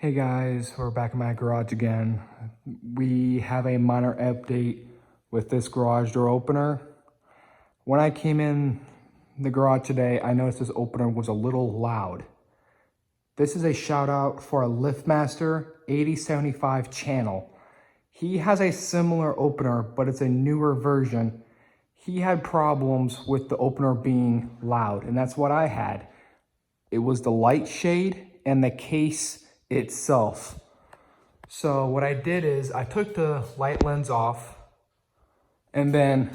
Hey guys, we're back in my garage again. We have a minor update with this garage door opener. When I came in the garage today, I noticed this opener was a little loud. This is a shout out for a LiftMaster 8075 channel. He has a similar opener, but it's a newer version. He had problems with the opener being loud, and that's what I had. It was the light shade and the case itself. So what I did is I took the light lens off, and then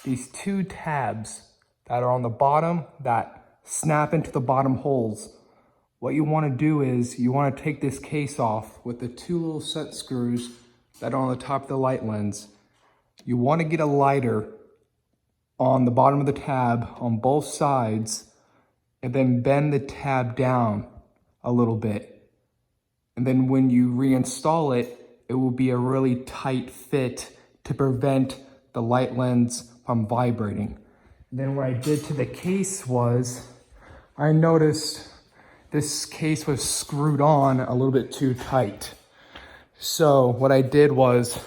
these two tabs that are on the bottom that snap into the bottom holes. What you want to do is you want to take this case off with the two little set screws that are on the top of the light lens. You want to get a lighter on the bottom of the tab on both sides and then bend the tab down a little bit. And then when you reinstall it, it will be a really tight fit to prevent the light lens from vibrating. And then what I did to the case was, I noticed this case was screwed on a little bit too tight. So what I did was,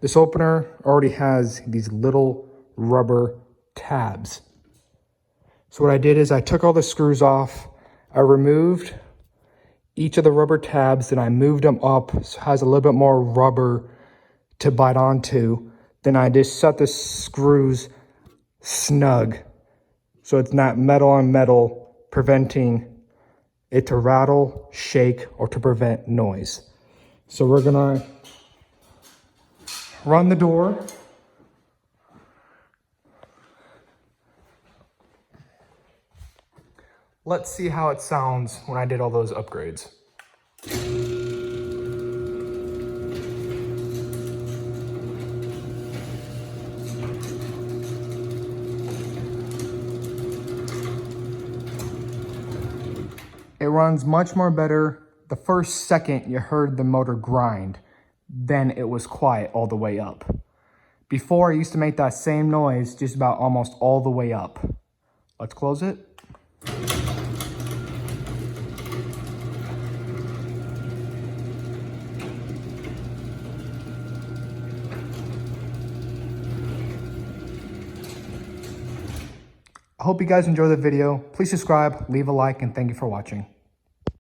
this opener already has these little rubber tabs. So what I did is I took all the screws off, I removed each of the rubber tabs, and I moved them up so it has a little bit more rubber to bite onto. Then I just set the screws snug so it's not metal on metal, preventing it to rattle, shake, or to prevent noise. So we're gonna run the door. Let's see how it sounds when I did all those upgrades. It runs much more better. The first second you heard the motor grind, then it was quiet all the way up. Before, I used to make that same noise just about almost all the way up. Let's close it. I hope you guys enjoyed the video. Please subscribe, leave a like, and thank you for watching.